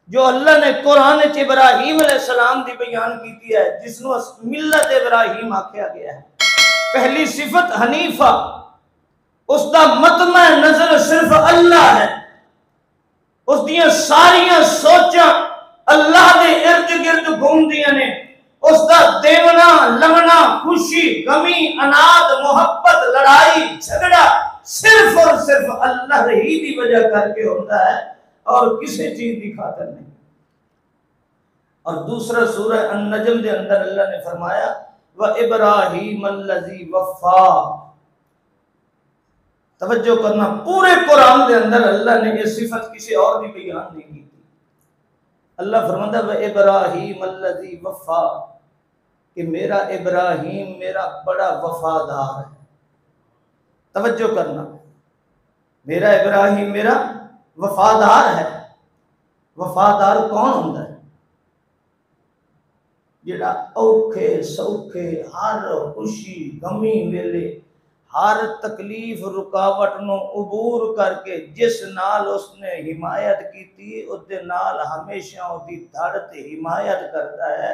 جو اللہ نے قرآن چ ابراہیم علیہ السلام دی بیان کیتی ہے، جس نو ملت ابراہیم آکھیا گیا ہے۔ پہلی صفت حنیفہ، اس دا مطمع نظر صرف اللہ ہے، اس دیاں ساریاں سوچاں اللہ دے ارد گرد گھومدیاں نے، اس دا دیونا لمنا خوشی غمی اناد محبت لڑائی جھگڑا صرف اور صرف اللہ ہی دی وجہ کر کے ہوتا ہے اور کسی چیز کی خاطر نہیں۔ اور دوسرا سورہ النجم دے اندر اللہ نے فرمایا وَإِبْرَاهِيمَ الَّذِي وَفَّى۔ توجہ کرنا، پورے قرآن دے اندر اللہ نے یہ صفت کسی اور بھی بیان نہیں کی تھی۔ اللہ فرماتا ہے وَإِبْرَاهِيمَ الَّذِي وَفَّى، کہ میرا ابراہیم میرا بڑا وفادار ہے۔ توجہ کرنا، میرا ابراہیم میرا وفادار ہے۔ وفادار کون ہوتا ہے؟ جڑا اوکھے سوکھے ہر خوشی غمی ویلے ہر تکلیف رکاوٹ نو عبور کر کے جس نال اس نے حمایت کیتی اس دے نال ہمیشہ اس دی دھڑ تے حمایت کرتا ہے۔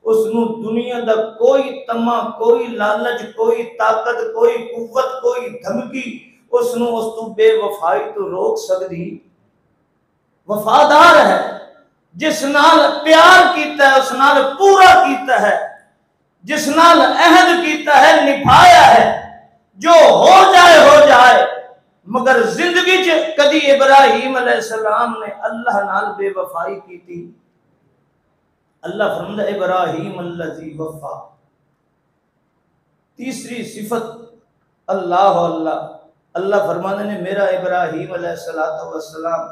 اس نو دنیا دا کوئی طمع، کوئی لالچ، کوئی طاقت، کوئی قوت، کوئی دھمکی اس نو اس تو بے وفائی تو روک سکدی؟ وفادار ہے، جس نال پیار کیتا ہے اس نال پورا کیتا ہے، جس نال عہد کیتا ہے نبھایا ہے، جو ہو جائے مگر زندگی چ کدی ابراہیم علیہ السلام نے اللہ نال بے وفائی کی تھی؟ اللہ فرماتا ہے ابراہیم الذی وفا۔ تیسری صفت اللہ اللہ فرماتے ہیں میرا ابراہیم علیہ السلام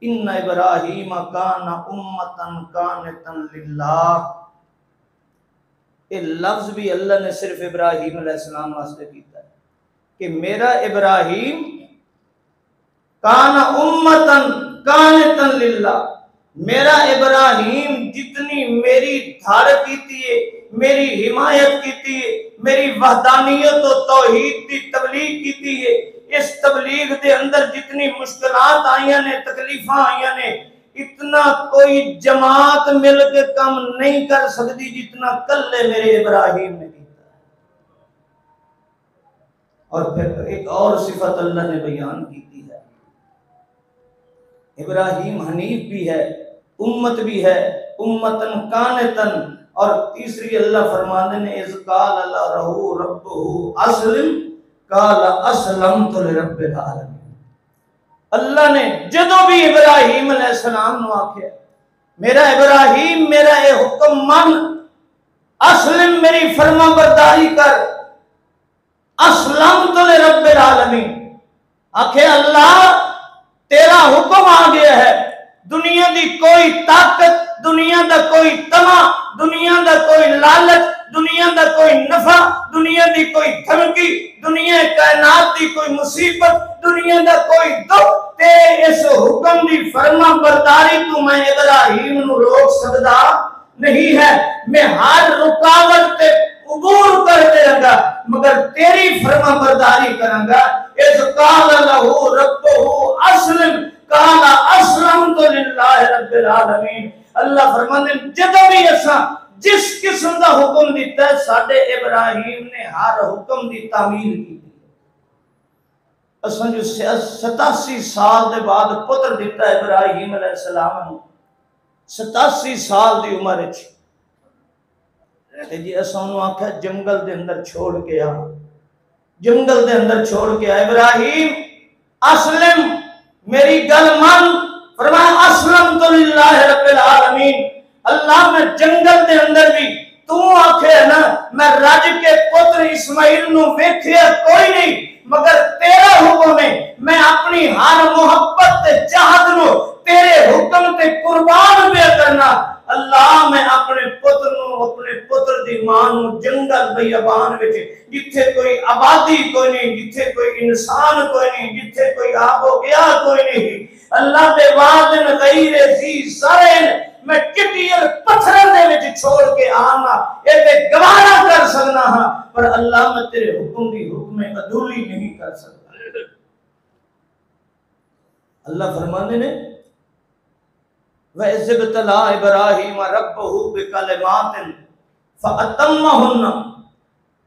ان ابراہیم کان امتن قانتا للہ۔ یہ لفظ بھی اللہ نے صرف ابراہیم علیہ السلام واسطے کیتا ہے کہ میرا ابراہیم کان امتن قانتا للہ، میرا ابراہیم جتنی میری دھار کیتی ہے، میری حمایت کیتی ہے، میری وحدانیت و توحید دی تبلیغ کیتی ہے، اس تبلیغ دے اندر جتنی مشکلات آئیاں نے، تکلیفاں آئیاں نے، اتنا کوئی جماعت مل کے کام نہیں کر سکتی جتنا کلے میرے ابراہیم نے کیتا ہے۔ اور پھر ایک اور صفت اللہ نے بیان کی ہے، ابراہیم حنیف بھی ہے، امت بھی ہے، امتن قانتن۔ اور تیسری اللہ فرمانے نے اذ قال لہ ربہ اسلم قال اسلمت لرب العالمین۔ اللہ نے جدو بھی ابراہیم علیہ السلام نو آکھیا میرا ابراہیم میرا اے حکم من، اسلم میری فرما برداری کر، اسلمت لرب العالمین، آکھے اللہ تیرا حکم آ گیا ہے، دنیا دی کوئی طاقت، دنیا دا کوئی طمع، دنیا دا کوئی لالچ، دنیا دا کوئی نفع، دنیا دی کوئی دھمکی، دنیا کائنات دی کوئی مصیبت، دنیا دا کوئی دکھ تے اس حکم دی فرما برداری تو میں ابراہیم نو روک سکدا نہیں ہے۔ میں ہر رکاوٹ تے عبور کر دے گا مگر تیری فرما برداری کروں گا۔ اذ قال لہ ربہ اسلم قال اسلمت للہ رب العالمین۔ اللہ فرماتے ہیں جدو بھی اساں جس قسم دا حکم دیتا ہے ساڈے ابراہیم نے ہر حکم دی تعمیل کی۔ اساں جو 87 سال دے بعد پتر دیتا ہے ابراہیم علیہ السلام، 87 سال دی عمر وچ جی اساں انہوں آکھا جنگل دے اندر چھوڑ کے آ، جنگل دے اندر چھوڑ کے آ، ابراہیم اسلم میری گل مان، فرمایا اسلمت للہ رب العالمین۔ اللہ میں جنگل دے اندر بھی تو آکھے نا میں رج کے پتر اسماعیل نو ویکھیا کوئی نہیں مگر تیرا حکم ہے، میں اپنی ہر محبت تے چاہت نو تیرے حکم تے قربان پہ کرنا۔ اللہ میں اپنے پتر نو، اپنے پتر دی ماں نو جنگل بیابان وچ جتھے کوئی آبادی کوئی نہیں، جتھے کوئی انسان کوئی نہیں، جتھے کوئی آب و گیا کوئی نہیں، اللہ دے وادن غیر ذی زرع میں کٹیل پتھر دے وچ چھوڑ کے آنا اے تے گوارا کر سکنا ہاں، پر اللہ میں تیرے حکم دی حکم عدولی نہیں کر سکتا۔ اللہ فرمانے نے وَإِذِ ابْتَلَىٰ إِبْرَاهِيمَ رَبُّهُ بِكَلِمَاتٍ فَأَتَمَّهُنَّ،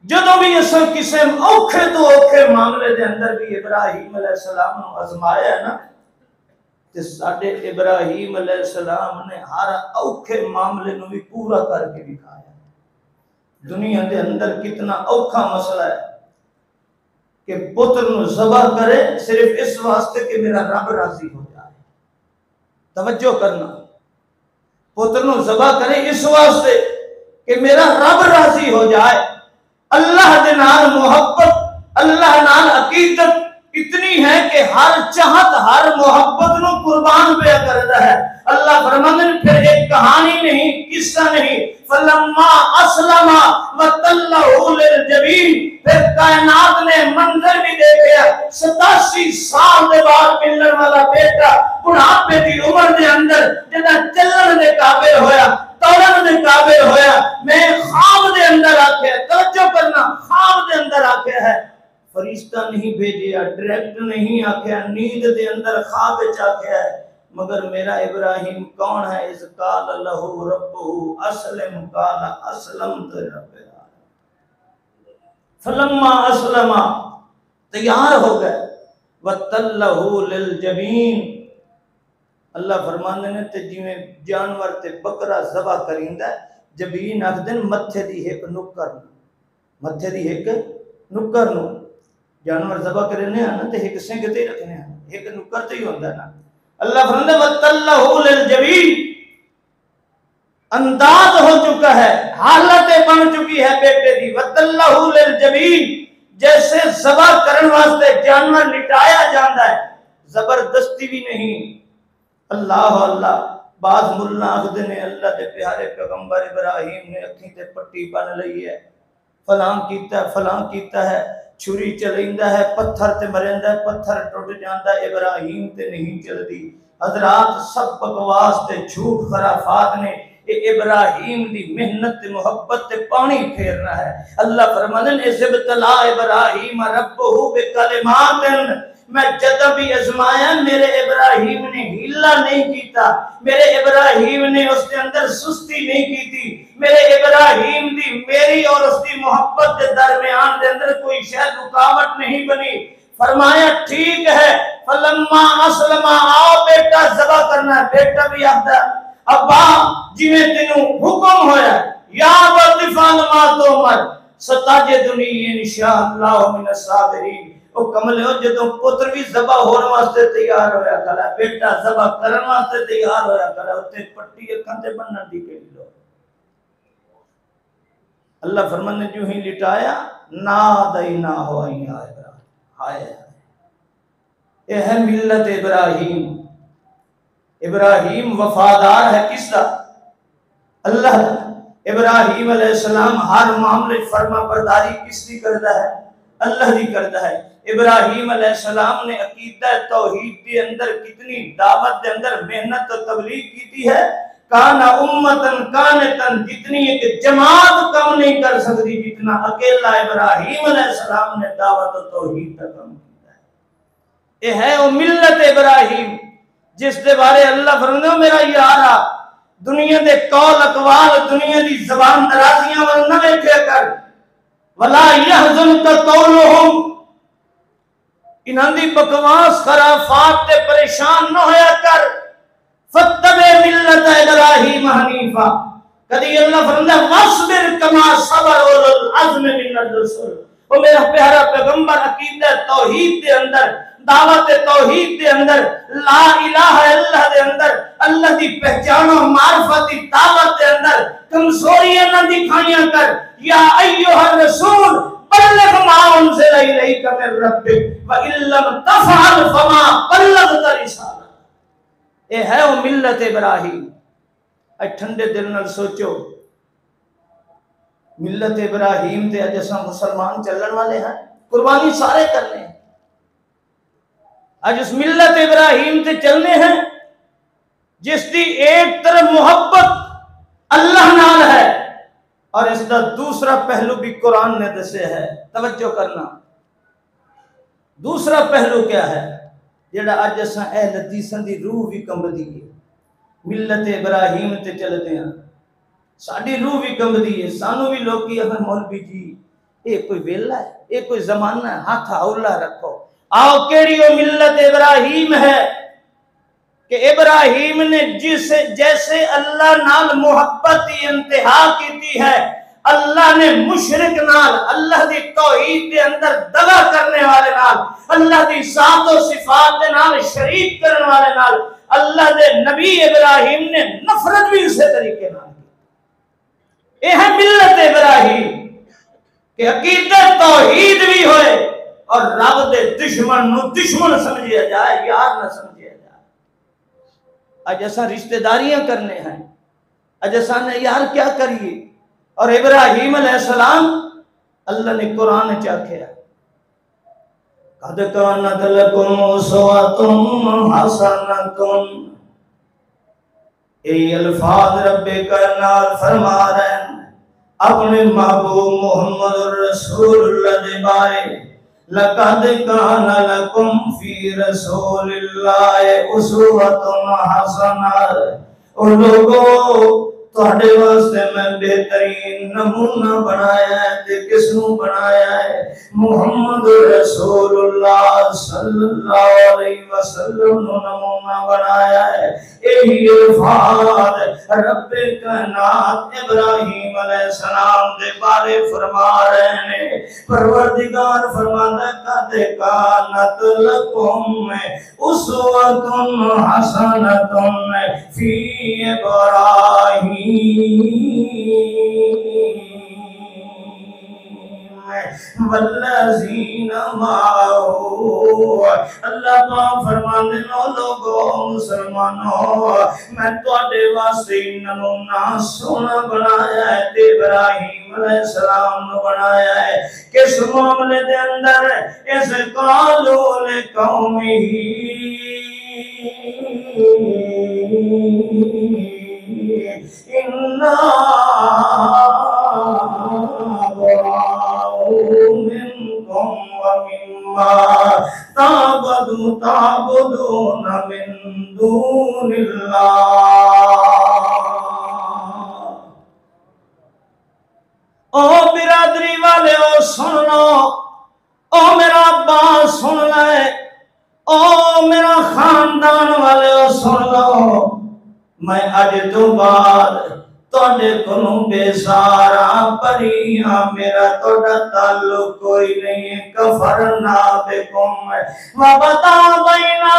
جدوں بھی اساں کسے اوکھے تو اوکھے معاملے دے اندر بھی ابراہیم علیہ السلام نو آزمایا ہے نا، تے ساڈے ابراہیم علیہ السلام نے ہر اوکھے معاملے نو بھی پورا کر کے دکھایا۔ دنیا دے اندر کتنا اوکھا مسئلہ ہے کہ پتر نو ذبح کرے صرف اس واسطے کہ میرا رب راضی ہو جائے۔ توجہ کرنا، پتر نو ذبح کرے اس واسطے کہ میرا رب راضی ہو جائے۔ اللہ دے نال محبت، اللہ نال عقیدت اتنی ہے کہ ہر چاہت ہر محبت نو قربان پہ کرتا ہے۔ اللہ فرماتے ہیں پھر ایک کہانی نہیں، قصہ نہیں، فلما اسلم وتلہ للجبین، پھر کائنات نے منظر بھی دیکھا، 87 سال دے بعد ملنے والا بیٹا بڑھاپے دی عمر دے اندر جدا چلن دے قابل ہویا، توڑن دے قابل ہویا۔ میں خواب دے اندر آکھیا، توجہ کرنا، خواب دے اندر آکھیا ہے، فرشتہ نہیں بھیجیا، ڈائریکٹ نہیں آکھیا، نیند دے اندر خواب وچ آکھیا ہے، مگر میرا ابراہیم کون ہے؟ اذ قال لہ ربہ اسلم قال اسلمت لرب العالمین۔ فلما اسلم، تیار ہو گئے، وتلہ للجبین، اللہ فرماندے نے تے جویں جانور تے بکرا ذبح کریندا ہے، جبین آکھدے متھے دی ایک نکر، متھے دی ایک نکر نو جانور ذبح کرنے ہیں نا تے ایک سنگ تے رکھنے ہیں، ایک نکر تے ہی ہوندا نا۔ اللہ فرماندے وتلہ للجبین، انداز ہو چکا ہے، حالت بن چکی ہے بیٹے دی، وتلہ للجبین، جیسے ذبح کرن واسطے جانور لٹایا جاندا ہے، زبردستی بھی نہیں۔ اللہ اللہ، بعض ملا آخدے نے اللہ دے پیارے پیغمبر ابراہیم نے اکھیں تے پٹی بن لئی ہے، فلاں کیتا ہے فلاں کیتا ہے، چھری چلیندا ہے، پتھر تے مریندا ہے، پتھر ٹوٹ جاندا ہے، ابراہیم تے نہیں چلدی۔ حضرات سب بکواس تے جھوٹ خرافات نے یہ ابراہیم دی محنت تے محبت تے پانی پھیرنا ہے۔ اللہ فرماتے ہیں اذ ابتلیٰ ابراہیم ربہ بکلمات، میں جدہ بھی ازمایا میرے ابراہیم نے ہیلا نہیں کیتا، میرے ابراہیم نے اس کے اندر سستی نہیں کی تھی، میرے ابراہیم دی میری اور اس کی محبت کے درمیان دے اندر کوئی شاید رکاوٹ نہیں بنی۔ فرمایا ٹھیک ہے، فلما اسلم، آؤ بیٹا ذبح کرنا ہے۔ بیٹا بھی آتا ابا جویں تینوں حکم ہویا، یا ابا ما تؤمر ستجدنی انشاءاللہ من الصابرین۔ او کملے ہو جدوں پتر بھی ذبح ہون واسطے تیار ہویا کھڑا، بیٹا ذبح کرن واسطے تیار ہویا کھڑا، اوتے پٹی اکھاں تے بنن دی کیڑی لوڑ۔ اللہ فرمان نے جو ہی لٹایا، نادینا ہو یا ابراہیم، ہائے اے ہے ملت ابراہیم۔ ابراہیم وفادار ہے کس کا؟ اللہ کا۔ ابراہیم علیہ السلام ہر معاملے فرما برداری کس کی کرتا ہے؟ اللہ دی کرتا ہے۔ ابراہیم علیہ السلام نے عقیدہ توحید کے اندر کتنی دعوت کے اندر محنت و تبلیغ کی ہے۔ کانا امتن کانتن، جتنی ایک جماعت کم نہیں کر سکتی جتنا اکیلا ابراہیم علیہ السلام نے دعوت و توحید کا کم کیا ہے۔ یہ ہے وہ ملت ابراہیم جس دے بارے اللہ فرماتا ہے میرا یارا دنیا دے قول اقوال، دنیا دی زبان درازیاں ول نہ ویکھیا کر، ولا يحزنك قولهم، انہاں دی بکواس خرافات تے پریشان نہ ہویا کر، فتبع ملت ابراہیم حنیفا۔ کدی اللہ فرماتا ہے واصبر کما صبر اولو العزم من الرسل۔ وہ میرا پیارا پیغمبر عقیدہ توحید دے اندر، دعوت توحید دے اندر، لا الہ الا دے اندر، اللہ دی پہچان و معرفت دی دعوت دے اندر کمزوریاں نہ دکھائیاں کر۔ یا ایھا الرسول بلغ ما انزل الیک من ربک وان لم تفعل فما بلغت رسالہ۔ اے ہے وہ ملت ابراہیم۔ اے ٹھنڈے دل نال سوچو، ملت ابراہیم تے اج اساں مسلمان چلن والے ہیں، قربانی سارے کرنے ہیں، اج اس ملت ابراہیم تے چلنے ہیں جس دی ایک طرف محبت اللہ نال ہے اور اس کا دوسرا پہلو بھی قرآن نے دسے ہے۔ توجہ کرنا، دوسرا پہلو کیا ہے جڑا اج اساں اہل حدیثاں دی روح بھی کمبدی ہے۔ ملت ابراہیم تے چلتے ہیں، ساڈی روح بھی کمبدی ہے، سانو بھی لوکی اگر مولوی جی یہ کوئی ویلا ہے، یہ کوئی زمانہ ہے، ہاتھ اولا رکھو۔ آؤ کیڑی وہ ملت ابراہیم ہے کہ ابراہیم نے جیسے اللہ نال محبت کی انتہا کی ہے، اللہ نے مشرک نال، اللہ دی توحید دے اندر دغا کرنے والے نال، اللہ دی ذات و صفات دے نال شریک کرنے والے نال، اللہ دے نبی ابراہیم نے نفرت بھی اسی طریقے نال کی۔ یہ ہے ملت ابراہیم کہ عقیدت توحید بھی ہوئے اور رب دے دشمن نو دشمن سمجھیا جائے، یار نہ سمجھیا جائے۔ اج ایسا رشتہ داریاں کرنے ہیں، اج ایسا نے یار کیا کریے۔ اور ابراہیم علیہ السلام اللہ نے قرآن چاکھیا قد کانت لکم اسوۃ حسنۃ، یہ الفاظ رب کائنات فرما رہے ہیں اپنے محبوب محمد رسول اللہ دے بارے، لقد کان لکم فی رسول اللہ اسوۃ حسنۃ۔ اور لوگوں تہاڈے واسطے میں بہترین نمونہ بنایا ہے، تے کس نو بنایا ہے؟ محمد رسول اللہ صلی اللہ علیہ وسلم نو نمونہ بنایا ہے۔ یہی الفاظ رب کائنات ابراہیم علیہ السلام دے بارے فرما رہے ہیں۔ پروردگار فرماتا ہے قد کانت لکم اسوۃ حسنۃ فی ابراہیم والذین معہ۔ اللہ پاک فرماندے نو لوگوں مسلمانوں میں تواڈے واسطے نمونہ سونا بنایا ہے، تے ابراہیم علیہ السلام نو بنایا ہے۔ کس معاملے دے اندر؟ اس قالوا لقومہ اِنَّا بَرَاءٌ مِّنكُمْ وَمِمَّا تَعْبُدُونَ مِن دُونِ اللَّهِ۔ او برادری والے او سن لو، او میرا ابا سن لے، او میرا خاندان والے او سن لو، میں اج تو بعد تواڈے کولوں بیزار پری ہاں، میرا تواڈا تعلق کوئی نہیں ہے۔ کفرنا بکم وبدا بیننا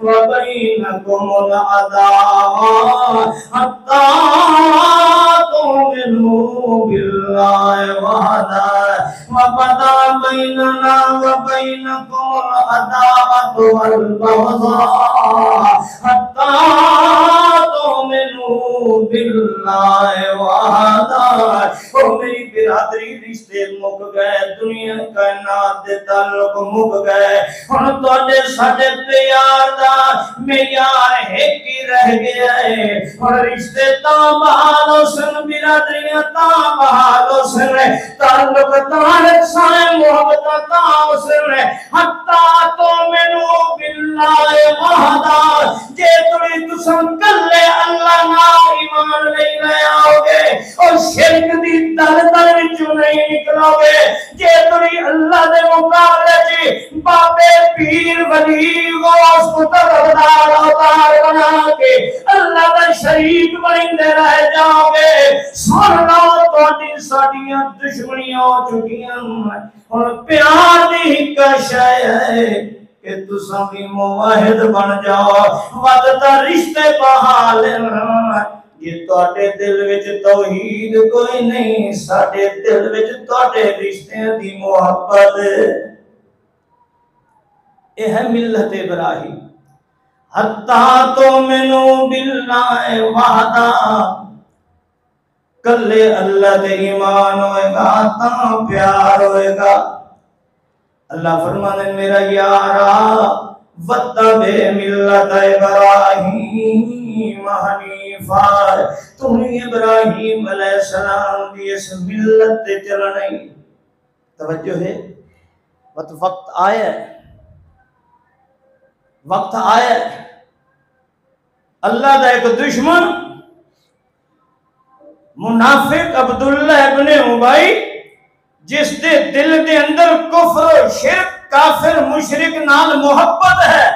وبینکم العداوۃ حتی تؤمنوا باللہ وحدہ وبدا بیننا وبینکم العداوۃ والبغضاء حتی تؤمنوا باللہ وحدہ۔ او میری برادری، رشتے مک گئے، دنیا کائنات دے تعلق مک گئے، ہن تواڈے ساڈے پیار دا معیار ایک ہی رہ گیا ہے۔ ہن رشتے تاں بحال ہو سن، برادریاں تاں بحال ہو سن، تعلق تاں رکھسائیں، محبت تاں ہو سن، حتی تؤمنوا باللہ وحدہ۔ جے تُڑی تسن کلے اللہ نا ایمان نہیں لے آؤ گے اور شرک دی دل دل وچوں نہیں نکلو گے، جے تُڑی اللہ دے مقابلے چ بابے پیر ولی غوث کتب ابدار اوتار بنا کے اللہ دا شریک بنتے رہ جاؤ گے، سن لو تواڈی ساڈیاں دشمنیاں ہو چکیاں۔ ہن پیار دی ایک شے ہے کہ تساں بھی موحد بن جاؤ، ودتا رشتے بحال ہیں۔ یہ تواڈے دل وچ توحید کوئی نہیں، ساڈے دل وچ تواڈے رشتیاں دی محبت۔ یہ ہے ملت ابراہیم۔ حتی تؤمنوا باللہ وحدہ، کلے اللہ دے ایمان ہوئے گا تاں پیار ہوئے گا۔ اللہ فرمانے میرا یارا وَاتَّبِعْ مِلَّتَ إِبْرَاهِيمَ حَنِيفًا، تمہیں ابراہیم علیہ السلام دی اس ملت تے چلنا ہی۔ توجہ ہے، وقت آیا ہے، وقت آیا ہے، اللہ دا ایک دشمن منافق عبداللہ ابن ابی جس دے دل دے اندر کفر و شرک کافر مشرک نال محبت ہے،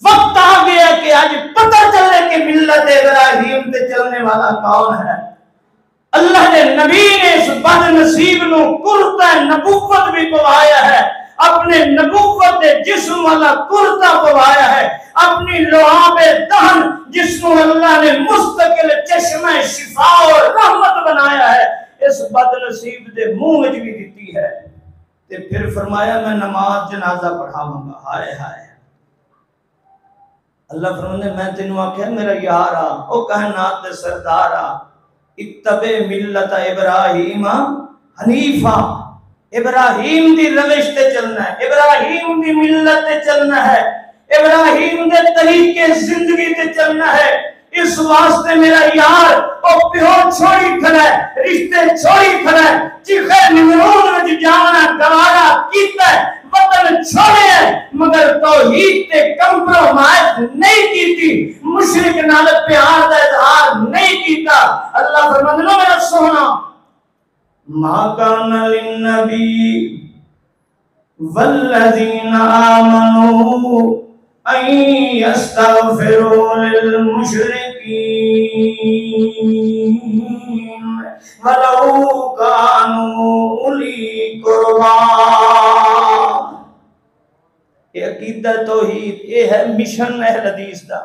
وقت آ گیا کہ آج پتہ چلے کہ ملت ابراہیم تے چلنے والا کون ہے۔ اللہ نے نبی نے اس بد نصیب نو کرتا نبوت بھی پوایا ہے، اپنے نبوت دے جسم والا کرتا پوایا ہے، اپنی لعاب دہن جس کو اللہ نے مستقل چشمہ شفا اور رحمت بنایا ہے، اس بد نصیب دے منہ وچ بھی دیتی ہے۔ تے پھر فرمایا میں نماز جنازہ پڑھاواں گا۔ ہائے ہائے، اللہ فرمانے میں تینوں آکھیا میرا یار آ، او کائنات دے سردار آ، اتبع ملت ابراہیم حنیفہ، ابراہیم دی روش تے چلنا ہے، ابراہیم دی ملت تے چلنا ہے، ابراہیم دے طریقے زندگی تے چلنا ہے۔ اس واسطے میرا یار او پیو چھوڑی کھڑا ہے، رشتے چھوڑی کھڑا ہے، چیخے نمرود وچ جانا گوارا کیتا ہے، وطن چھوڑے ہے، مگر توحید تے کمپرومائز نہیں کیتی، مشرک نال پیار دا اظہار نہیں کیتا۔ اللہ فرماتا ہے میرا سونا ما کان للنبی والذین آمنوا ان یستغفروا للمشرکین ولو کانوا اولی قربا۔ یہ عقیدہ توحید، یہ ہے مشن اہل حدیث دا۔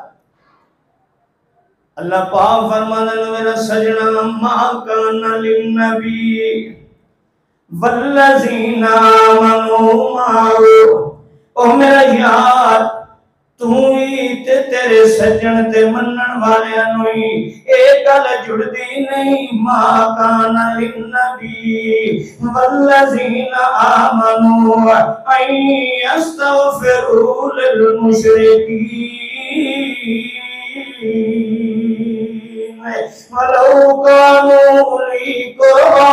اللہ پاک فرمانے میرا سجنا ما کان للنبی والذین آمنوا معه، او میرا یار تو ہی تے تیرے سجن تے منن والے انوی ایک گل جڑدی نہیں۔ ما کان للنبی والذین آمنوا ان یستغفروا للمشرکین ولو کانوا اولی قربا۔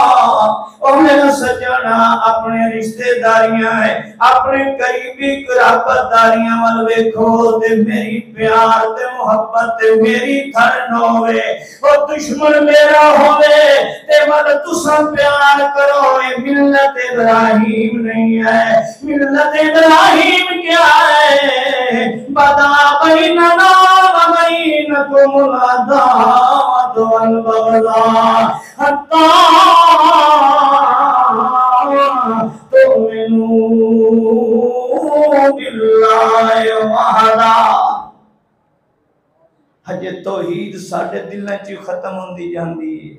او میرا سجنا اپنے رشتہ داریاں ہیں، اپنے قریبی قرابت داریاں وال ویکھو تے میری پیار تے محبت تے میری تھر نہ ہوئے، او دشمن میرا ہوئے تے وال تساں پیار کرو۔ اے ملت ابراہیم نہیں ہے، ملت ابراہیم کیا ہے؟ بدا بیننا و بینکم العداوۃ والبغضاء حتی تؤمنوا باللہ وحدہ۔ ہجے توحید ساڈے دلاں چ ختم ہوندی جاندی ہے۔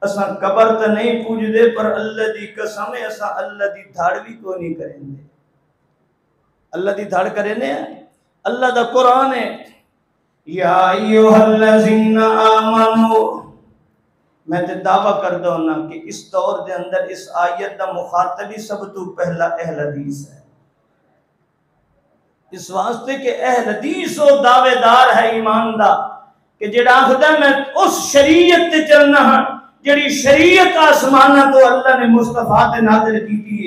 اساں قبر تے نہیں پوجدے، پر اللہ دی قسم ہے اساں اللہ دی دھڑ بھی کوئی نہیں کریں۔ اللہ دی دھڑ کریں، اللہ دا قرآن ہے یا ایھا الذین آمنوا۔ میں تے دعویٰ کر دو نا کہ اس دور دے اندر اس آیت دا مخاطب ہی سب تو پہلا اہل حدیث ہے، اس واسطے کہ اہل حدیث و دعوے دار ہے ایمان دا کہ جڑا آخدا میں اس شریعت تے چلنا ہاں جڑی شریعت آسمانہ تو اللہ نے مصطفیٰ تے نازل کی تھی۔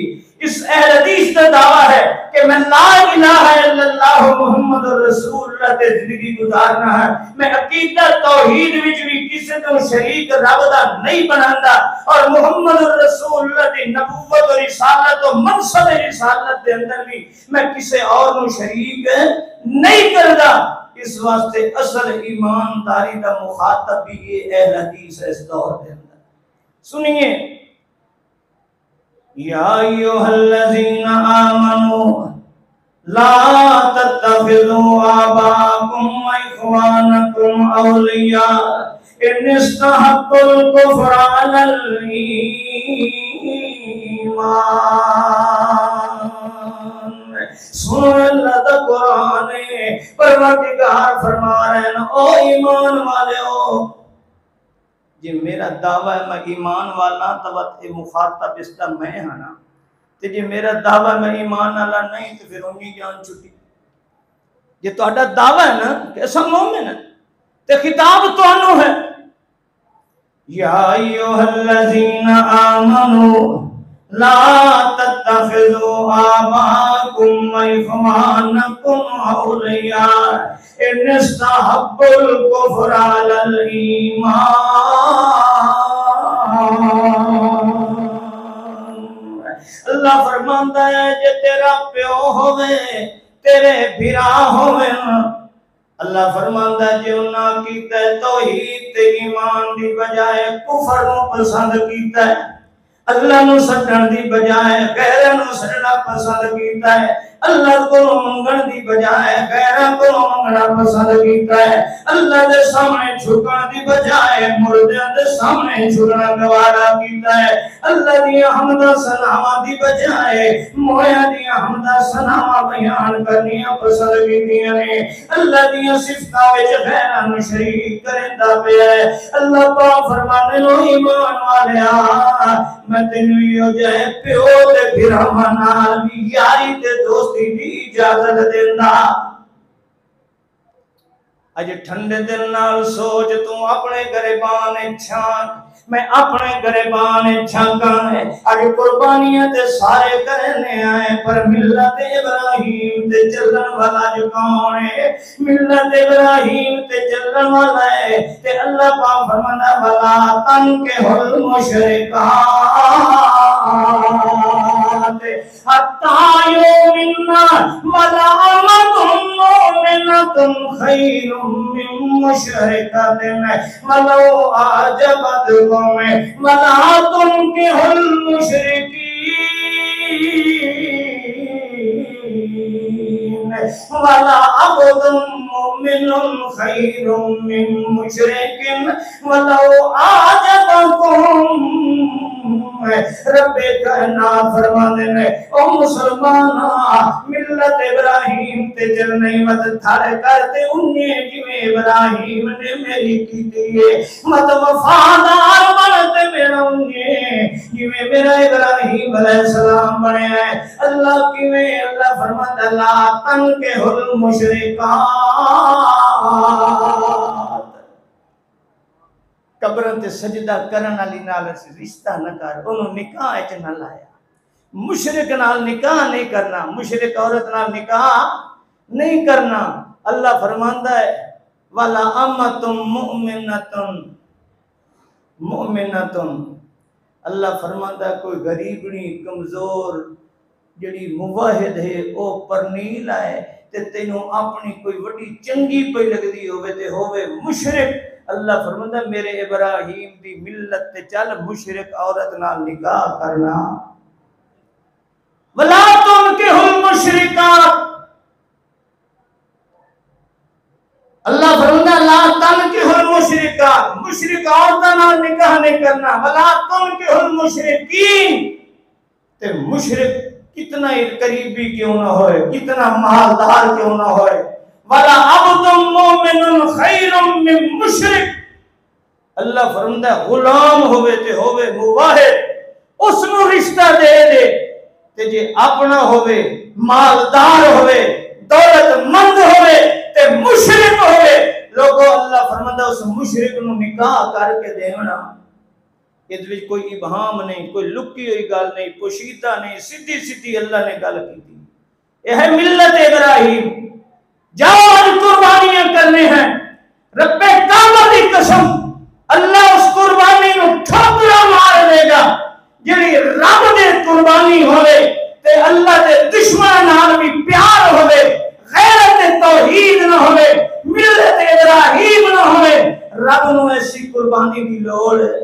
اس اہل حدیث کا دعویٰ ہے کہ میں لا الہ الا اللہ محمد رسول اللہ تے زندگی گزارنا ہے، میں عقیدہ توحید وچ بھی کسی تو شریک رب دا نہیں بناندا، اور محمد رسول اللہ دی نبوت و رسالت و منصب رسالت دے اندر بھی میں کسی اور نو شریک نہیں کردا۔ اس واسطے اصل ایمانداری دا مخاطب بھی یہ اہل حدیث ہے اس دور دے اندر۔ سنیے یا ایھا الذین آمنوا لا تتخذوا آباءکم واخوانکم اولیاء ان استحبوا الکفر علی الایمان۔ سن اللہ دا قرآن پروردگار فرما رہے ہیں او ایمان والے ہو، جی میرا دعویٰ ہے میں ایمان والا تو مخاطب اس کا میں ہاں نا، تے جی میرا دعویٰ میں ایمان والا نہیں تو پھر انہی جان چھٹی۔ یہ تو اڈا دعویٰ ہے نا کہ ایسا مومن ہے تے خطاب تو انو ہے یا ایھا الذین آمنوا لا تتخذوا آباءكم وإخوانكم أولياء إن استحبوا الكفر على الإيمان۔ اللہ فرماندا ہے جے تیرا پیو ہوے تیرے بھرا ہوے، اللہ فرماندا ہے جے انہاں کیتا ہے توحید تے ایمان دی بجائے کفر نو پسند کیتا ہے، اللہ نو سٹن دی بجائے غیر نو سٹنا پسند کیتا ہے، اللہ کو منگن دی بجائے غیر کو منگنا پسند کیتا ہے، اللہ دے سامنے جھکن دی بجائے مردیاں دے سامنے جھکنا گوارا کیتا ہے، اللہ دی حمد ثناواں دی بجائے مویا دی حمد ثناواں بیان کرنیاں پسند کیتیاں نے، اللہ دی صفتاں وچ غیر نو شریک کریندا پیا ہے۔ اللہ پاک فرمانے لو ایمان والیا میں تینوں یو جائے پیو تے بھراواں نال یاری تے دوستی دی اجازت دیندا۔ اج ٹھنڈے دل نال سوچ تو اپنے گریبان چھانک میں اپنے گریبان چھانکاں ہے، اج قربانیاں تے سارے کرنے آئے پر ملت ابراہیم تے چلن والا جو کون ہے، ملت ابراہیم تے چلن والا ہے تے اللہ پاک فرمانا ولا تنکحوا المشرکات حتی یؤمنن ولأمة مؤمنة خیر من مشرکۃ ولو أعجبتكم ولا تنكحوا المشرکین ولا عبد مؤمن خیر من مشرک ولو أعجبكم۔ رب کائنات فرمانے نے او مسلمانہ ملت ابراہیم تے چلنے مت تھڑ کرتے انہیں جویں ابراہیم نے میری کیتی ہے، مت وفادار بنتے میرا انہیں جویں میرا ابراہیم علیہ السلام بنے ہے۔ اللہ کیویں اللہ فرماتا لا تنکحوا المشرکات، قبرن تے سجدہ کرن والی نال رشتہ نہ کر، انہوں نکاح وچ نہ لایا، مشرک نال نکاح نہیں کرنا، مشرک عورت نال نکاح نہیں کرنا۔ اللہ فرماندا ہے ولا امۃ مؤمنۃ مؤمنۃ، اللہ فرماندا ہے کوئی غریبنی کمزور جڑی موحد ہے او پرنیل ہے تے تینوں اپنی کوئی وڈی چنگی پئی لگدی ہوے تے ہوے مشرک، اللہ فرماتا ہے میرے ابراہیم دی ملت تے چل مشرک عورت نال نکاح کرنا۔ ولا تنکحوا المشرکات، اللہ فرماتا ہے لا تنکحوا المشرکات، مشرک عورتاں نال نکاح نہیں کرنا۔ ولا تنکحوا المشرکین، تے مشرک کتنا ہی قریبی کیوں نہ ہوئے، کتنا مالدار کیوں نہ ہوئے، ولا عبد مومن خیر من مشرک، اللہ فرماتا ہے غلام ہوئے تے ہوئے موحد اس نو رشتہ دے دے، تے جے اپنا ہوئے مالدار ہوئے دولت مند ہوئے تے مشرک ہوئے، لوگوں اللہ فرماتا ہے اس مشرک نو نکاح کر کے دینا۔ یہ کوئی ابہام نہیں، کوئی لکی ہوئی گل نہیں، پوشیدہ نہیں، سیدھی سیدھی اللہ نے گل کی تھی۔ یہ ہے ملت ابراہیم۔ جاؤ آج قربانیاں کرنے ہیں، رب کعبہ کی قسم اللہ اس قربانی نو ٹھوکرا مار دے گا جڑی رب دے قربانی ہوئے تے اللہ دے دشمن نال بھی پیار ہوئے، غیرت توحید نہ ہوئے، ملت ابراہیم نہ ہوئے، رب نو ایسی قربانی دی لوڑ ہے۔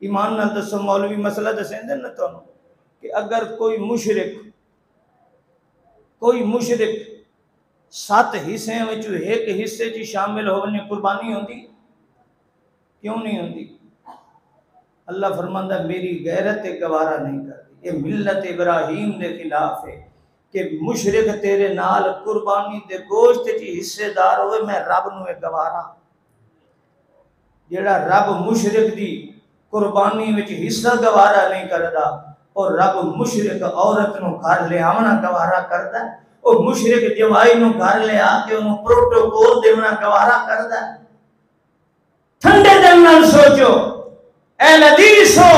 ایمان نال دسو مولوی مسئلہ دسیں دے نہ تانوں کہ اگر کوئی مشرک 7 حصے وچوں ایک حصے چ شامل ہونے قربانی ہوندی کیوں نہیں ہوندی؟ اللہ فرماندا میری غیرت گوارا نہیں کرتی۔ یہ ملت ابراہیم دے خلاف ہے کہ مشرک تیرے نال قربانی دے گوشت چ حصے دار ہوئے، میں رب نو گوارا۔ جیڑا رب مشرک دی قربانی وچ حصہ گوارا نہیں کردا، اور رب مشرک عورت نو گھر لے آونا گوارا کردا ہے، او مشرک جوائی نو گھر لے آ کے انہوں پروٹوکول دیونا گوارا کردا ہے۔ ٹھنڈے دل نال سوچو، اے حدیث ہو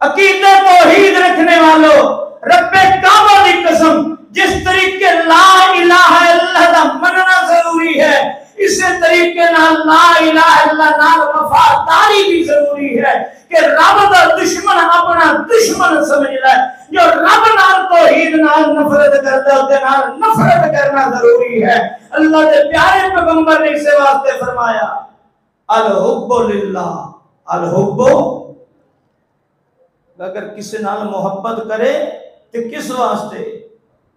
عقیدہ توحید رکھنے والوں، رب کعبہ کی قسم، جس طریقے لا الہ الا اللہ مننا ضروری ہے، اسی طریقے نال لا الہ الا اللہ وفاداری بھی ضروری ہے کہ رب دا دشمن اپنا دشمن سمجھ لے۔ جو رب نال توحید نال نفرت کرتا ہے نال نفرت کرنا ضروری ہے۔ اللہ کے پیارے پیغمبر نے اس واسطے فرمایا الحب للہ، الحب، اگر کسی نال محبت کرے تو کس واسطے؟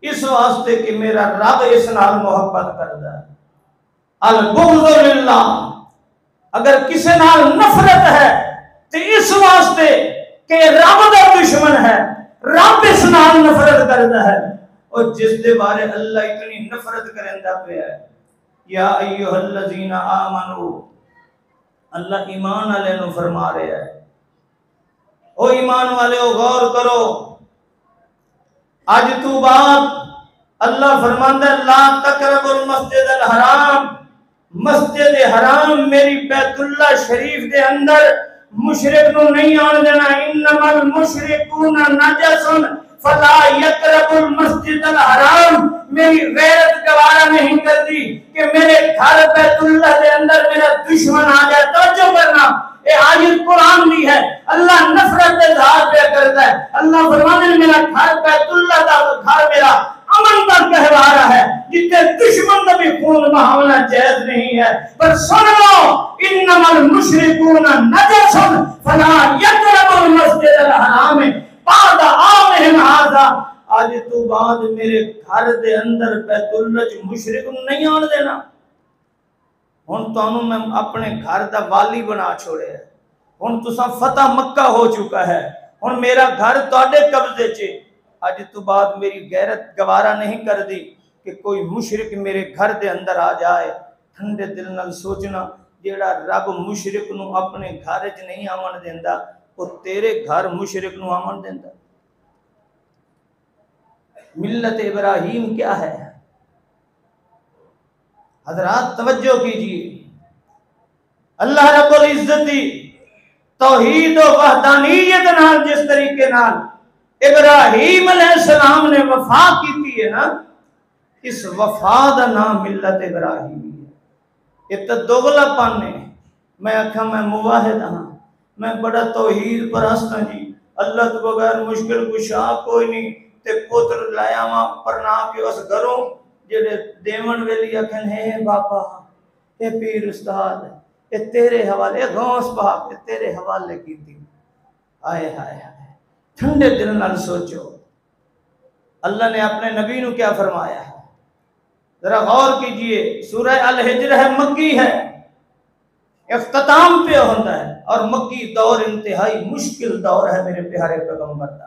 اس واسطے کہ میرا رب اس نال محبت کرتا ہے۔ البغض للہ، اگر کسی نال نفرت ہے تو اس واسطے کہ رب دا دشمن ہے، رب اس نال نفرت کرتا ہے۔ اور جس دے بارے اللہ اتنی نفرت کرندا پیا ہے، یا ایھا الذین آمنو، اللہ ایمان والے نو فرما رہا ہے، او ایمان والے ہو غور کرو، آج تو بعد اللہ فرماندا ہے لا تقربوا المسجد الحرام، مسجد حرام میری بیت اللہ شریف دے اندر مشرک نو نہیں آن دینا۔ انما المشرکون نجس فلا یقربوا المسجد الحرام، میری غیرت گوارا نہیں کرتی کہ میرے گھر بیت اللہ دے اندر میرا دشمن آ جائے۔ توجہ کرنا، اے آیت قرآن دی ہے، اللہ نفرت دے اظہار پہ کرتا ہے۔ اللہ فرماتے ہیں میرا گھر بیت اللہ دا گھر میرا امن کا گہوارہ ہے، جتنے دشمن کا بھی خون بہانا جائز نہیں ہے۔ پر سن لو انما المشرکون نجس فلا یقربوا المسجد الحرام بعد عامہم ھذا، آج تو بعد میرے گھر دے اندر بیت اللہ چ مشرک نہیں آن دینا۔ ہن تانوں میں اپنے گھر دا والی بنا چھوڑے ہے، ہن تساں فتح مکہ ہو چکا ہے، ہن میرا گھر تواڈے قبضے چ، اج تو بعد میری غیرت گوارا نہیں کر دی کہ کوئی مشرک میرے گھر دے اندر آ جائے۔ ٹھنڈے دل نال سوچنا، جیڑا رب مشرک نو اپنے گھر وچ نہیں آون دیندا، وہ تیرے گھر مشرک نو آون دیندا۔ ملت ابراہیم کیا ہے؟ حضرات توجہ کیجئے، اللہ رب العزت توحید و وحدانیت نال جس طریقے نال ابراہیم علیہ السلام نے وفا کی ہے نا، اس وفا دا نام ملت ابراہیم ہے۔ یہ تو دوغلا پن ہے۔ میں آکھاں میں موحد ہاں، میں بڑا توحید پرست ہاں جی، اللہ تو بغیر مشکل کشا کوئی نہیں، تے پتر لایا وا پرنا کے اس گھروں جڑے دیون ویلی آکھن ہے بابا اے پیر استاد اے تیرے حوالے، غوث پاک اے تیرے حوالے کیتی۔ آئے ہائے ہائے، ٹھنڈے دل نال سوچو اللہ نے اپنے نبی نو کیا فرمایا ہے، ذرا غور کیجئے۔ سورہ الحجر ہے، مکی ہے، اختتام پہ ہوتا ہے، اور مکی دور انتہائی مشکل دور ہے میرے پیارے پیغمبر کا۔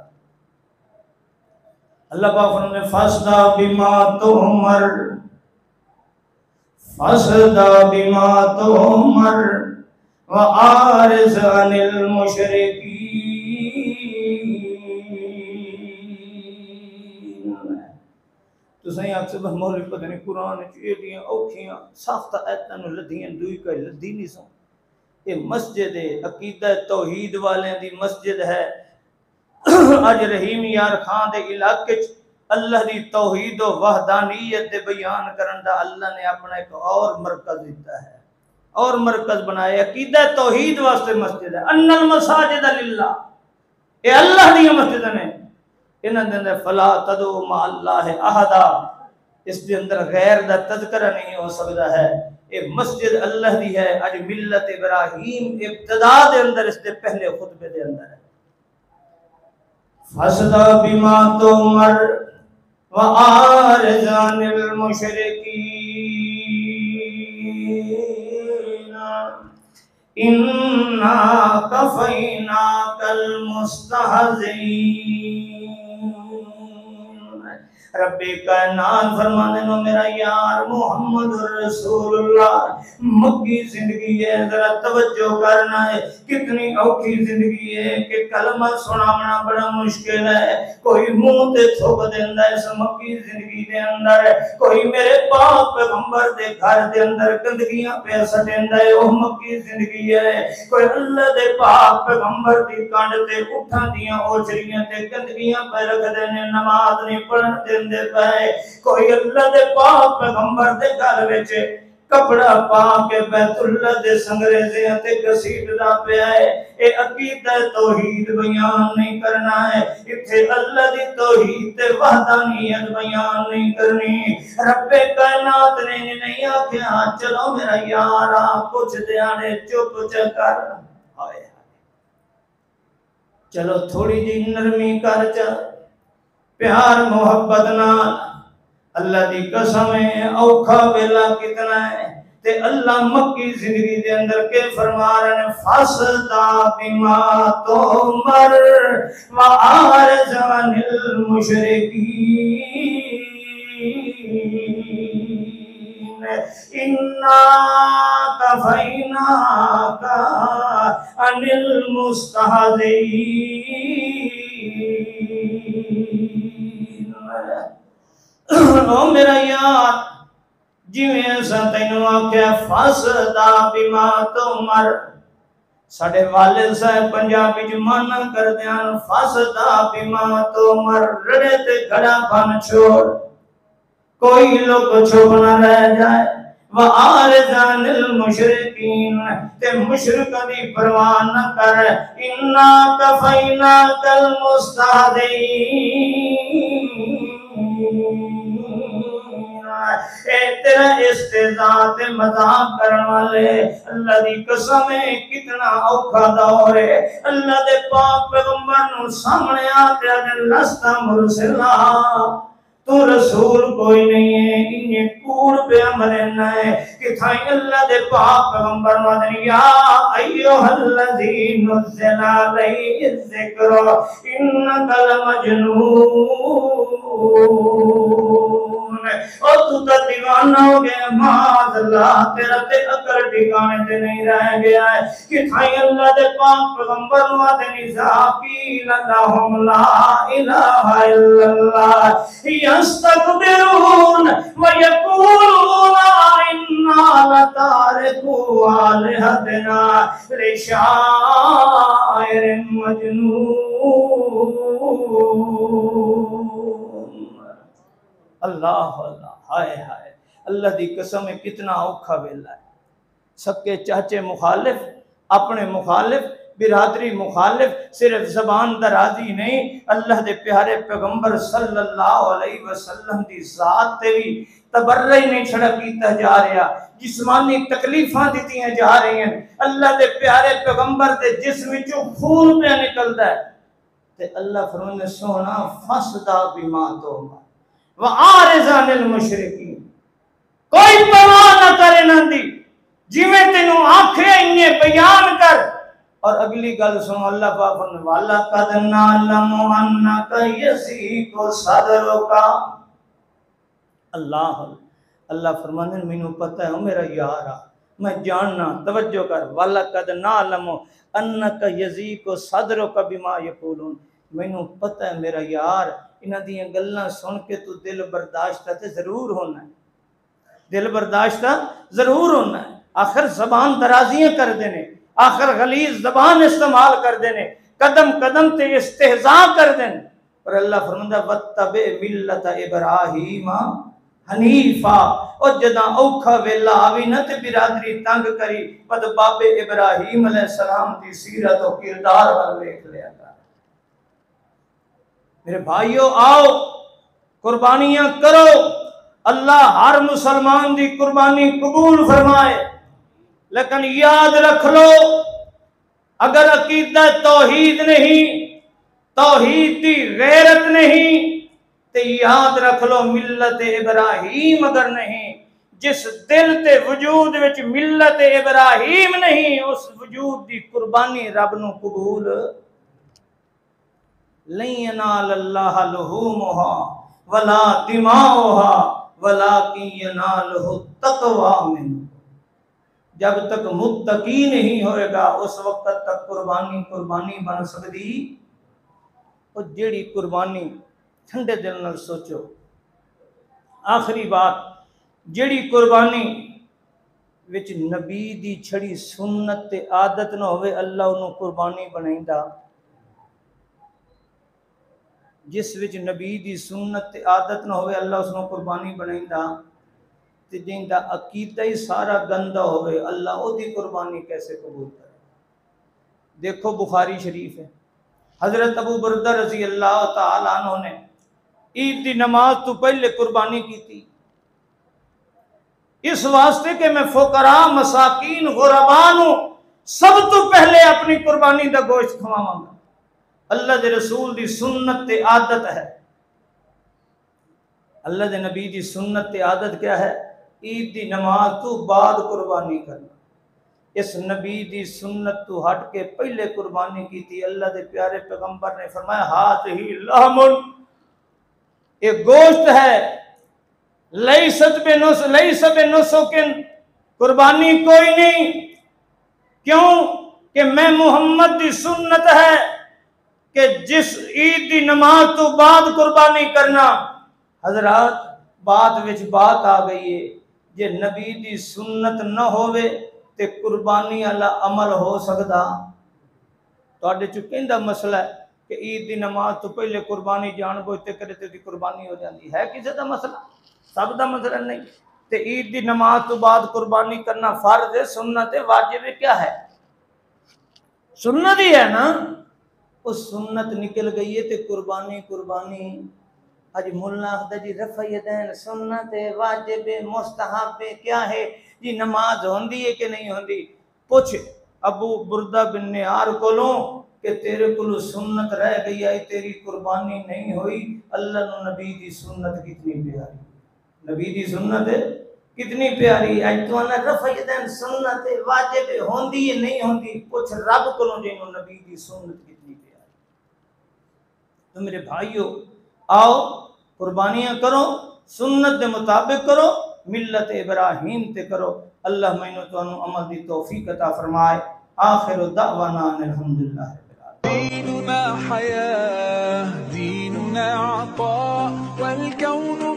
اللہ پاک فرماتے ہیں فَاسْدَعْ بِمَا تُؤْمَرُ، فَاسْدَعْ بِمَا تُؤْمَرُ وَأَعْرِضْ عَنِ الْمُشْرِكِينَ۔ تو سہیں آپ سے مولوی پتہ نہیں قرآن ایڈیاں اوکھیاں ساختہ ایتاں نو لدھیاں دوئی کا لدھی نہیں سن۔ یہ مسجد ہے، عقیدہ توحید والے دی مسجد ہے۔ اج رحیم یار خان دے علاقے اللہ دی توحید و وحدانیت دے بیان کرن دا اللہ نے اپنا ایک اور مرکز دیتا ہے، اور مرکز بنایا، عقیدہ توحید واسطے مسجد ہے۔ ان المساجد للہ، اے اللہ دی مسجد نے، انہاں دے اندر فلا تدعوا مع اللہ احدا، اس دے اندر غیر دا تذکرہ نہیں ہو سکتا ہے۔ یہ مسجد اللہ دی ہے۔ اج ملت ابراہیم ابتدا دے اندر اس دے پہلے خطبے دے اندر ہے فَاسْدَعْ بِمَا تُؤْمَرُ وَأَعْرِضْ عَنِ الْمُشْرِكِينَ إِنَّا كَفَيْنَاكَ الْمُسْتَهْزِئِينَ۔ رب کائنات فرمانے نو میرا یار محمد رسول اللہ مکی زندگی ہے، ذرا توجہ کرنا ہے، کتنی اوکھی زندگی ہے کہ کلمہ سنانا بڑا مشکل ہے، کوئی منہ تے تھوک دیندا ہے اس مکی زندگی دے اندر، کوئی میرے پاک پیغمبر دے گھر دے اندر گندگیاں پہ سٹیندا ہے، وہ مکی زندگی ہے، کوئی اللہ دے پاک پیغمبر دی کانڈ تے اٹھاں دیاں اوجریاں تے گندگیاں پہ رکھ دینے، نماز نہیں پڑھن دیندے پے، کوئی اللہ دے پاک پیغمبر دے گھر وچ کپڑا پا کے بیت اللہ دے سنگریزیاں تے گھسیٹدا پیا ہے، اے عقیدہ توحید بیان نہیں کرنا ہے، اتھے اللہ دی توحید تے وحدانیت بیان نہیں کرنی۔ رب کائنات نے نہیں آکھیا چلو میرا یارا کچھ دیانے چپ کر، چلو تھوڑی جی نرمی کر چل، پیار محبت نال، اللہ دی قسم ہے اوکھا ویلا کتنا ہے، تے اللہ مکی زندگی دے اندر کے فرما رہے ہیں فَاسْدَعْ بِمَا تُؤْمَرُ وَأَعْرِضْ عَنِ الْمُشْرِكِينَ إِنَّا كَفَيْنَاكَ عَنِ الْمُسْتَهْزِئِينَ۔ او میرا یار جویں ایسا تینوں آکھیا فَاسْدَعْ بِمَا تُؤْمَرُ، ساڈے والد صاحب پنجابی جو مانا کر دیاں فَاسْدَعْ بِمَا تُؤْمَرُ، رڑے تے گھڑا بن چھوڑ، کوئی لوگ چھپ نہ رہ جائے، وَأَعْرِضْ عَنِ الْمُشْرِكِينَ، تے مشرک دی پرواہ نہ کر، إِنَّا كَفَيْنَاكَ الْمُسْتَهْزِئِينَ، اے تیرا استہزاء تے مذاق کرن والے، اللہ دی قسم ہے کتنا اوکھا دور ہے، اللہ دے پاک پیغمبر نو سامنے آتے ہیں لستا مرسلا، تو رسول کوئی نہیں ہے، انہیں کوڑ پہ مرنا ہے، کہ تھائیں اللہ دے پاک پیغمبر مدنی یا ایوہ الذین نزل علیہ الذکر انکا لمجنون، اور تو تا دیوانہ ہو گیا، معاذ اللہ تیرا تے اکر ٹھکانے تے نہیں رہ گیا ہے، کہ تھائیں اللہ دے پاک پیغمبر مدنی ذاقیل لہم لا الہ الا اللہ یستکبرون ویقولون انا لتارکو آلہتنا لشاعر مجنون۔ اللہ اللہ، ہائے ہائے، اللہ دی قسم ہے کتنا اوکھا ویلا ہے، سکے چاچے مخالف، اپنے مخالف، برادری مخالف، صرف زبان درازی نہیں، اللہ دے پیارے پیغمبر صلی اللہ علیہ وسلم دی ذات تے بھی تبرہ ہی نہیں چھڑا کیتا جا رہا، جسمانی تکلیفاں دیتی ہیں جا رہی ہیں، اللہ دے پیارے پیغمبر دے جسم جو خون پہ نکلتا ہے، تے اللہ فرمانے سونا فَاسْدَعْ بِمَا تُؤْمَرُ وَأَعْرِضْ عَنِ الْمُشْرِكِينَ، کوئی پرواہ نہ کرے نہ دی، جویں تینوں آنکھیں انہیں بیان کر، اور اگلی گل سنو اللہ پاک فرمانے وَلَقَدْ نَعْلَمُ أَنَّكَ يَضِيقُ صَدْرُكَ، اللہ فرمانے مینوں پتہ ہے میرا یارا، میں جاننا، توجہ کر، وَلَقَدْ نَعْلَمُ أَنَّكَ يَضِيقُ صَدْرُكَ بِمَا يَقُولُونَ، مینوں پتہ ہے میرا یار انہاں دیاں گلاں سن کے تو دل برداشتہ تے ضرور ہونا ہے، دل برداشتہ ضرور ہونا ہے، آخر زبان درازیاں کر دینے، آخر غلیظ زبان استعمال کر دینے، قدم قدم تے استہزاء کر دینے، اور اللہ فرماندہ وَاتَّبِعْ مِلَّةَ إِبْرَاهِيمَ حنیفہ، اور جداں اوکھا ویلا آوی نہ تے برادری تنگ کری، پد باب ابراہیم علیہ السلام دی سیرت و کردار وال ویکھ لیا کر۔ میرے بھائیو آؤ قربانیاں کرو، اللہ ہر مسلمان دی قربانی قبول فرمائے، لیکن یاد رکھ لو اگر عقیدہ توحید نہیں، توحید دی غیرت نہیں، تے یاد رکھ لو ملت ابراہیم اگر نہیں، جس دل تے وجود وچ ملت ابراہیم نہیں، اس وجود دی قربانی رب نو قبول لن ینال اللہ لحومہا ولا دماؤہا ولکن ینالہ التقوی منکم۔ جب تک متقی نہیں ہوئے گا اس وقت تک قربانی بن سکتی۔ اور جیڑی قربانی ٹھنڈے دل نال سوچو، آخری بات، جیڑی قربانی وچ نبی دی چھڑی سنت تے عادت نہ ہوئے اللہ انہوں قربانی بنائیندہ۔ جس وچ نبی دی سنت تے عادت نہ ہوئے اللہ اس نو قربانی بنائیندہ، تے جیندہ عقیدہ ہی سارا گندہ ہوئے اللہ او دی قربانی کیسے قبول کرے؟ دیکھو بخاری شریف ہے، حضرت ابو بردہ رضی اللہ تعالیٰ عنہ نے عید دی نماز تو پہلے قربانی کی تھی، اس واسطے کہ میں فقراء مساکین غرباء نو سب تو پہلے اپنی قربانی دا گوشت کھواواں گا۔ اللہ دے رسول دی سنت تے عادت ہے، اللہ دے نبی دی سنت تے عادت کیا ہے؟ عید دی نماز تو بعد قربانی کرنا۔ اس نبی دی سنت تو ہٹ کے پہلے قربانی کی تھی۔ اللہ دے پیارے پیغمبر نے فرمایا ہاتھی لحمن، ایک گوشت ہے، لیست بنسکن، قربانی کوئی نہیں۔ کیوں کہ میں محمد دی سنت ہے کہ جس عید دی نماز تو بعد قربانی کرنا۔ حضرات بعد وچ بات آ گئی ہے، جے نبی دی سنت نہ ہوئے تے قربانی اللہ عمل ہو سکتا؟ تو آڈے چکیں دا مسئلہ ہے کہ عید دی نماز تو پہلے قربانی جان بوجھتے کرے تے دی قربانی ہو جاندی ہے۔ کسی دا مسئلہ؟ سب دا مسئلہ نہیں۔ تے عید دی نماز تو بعد قربانی کرنا فرض ہے، سنت ہے، واجب ہے، کیا ہے؟ سنت ہی ہے نا۔ اس سنت نکل گئی ہے تے قربانی آج ملنا آخدہ جی رفع یدین سنت واجب مستحب کیا ہے جی؟ نماز ہوندی ہے کہ نہیں ہوندی؟ پوچھ ابو بردہ بن نیار کولوں کہ تیرے کلو سنت رہ گئی ہے، تیری قربانی نہیں ہوئی۔ اللہ نو نبی دی سنت کتنی پیاری، نبی دی سنت کتنی پیاری ہے۔ تو انہا رفع یدین سنت واجب ہوندی ہے نہیں ہوندی؟ پوچھ رب کولوں جنہوں نبی دی سنت کتنی پیاری۔ تو میرے بھائیو آؤ قربانیاں کرو، سنت دے مطابق کرو، ملت ابراہیم تے کرو۔ اللہ مینوں تو انہوں عمل دی توفیق عطا فرمائے۔ آخر دعوانا الحمدللہ رب العالمین۔ دیننا حیاة، دیننا عطاء، والکون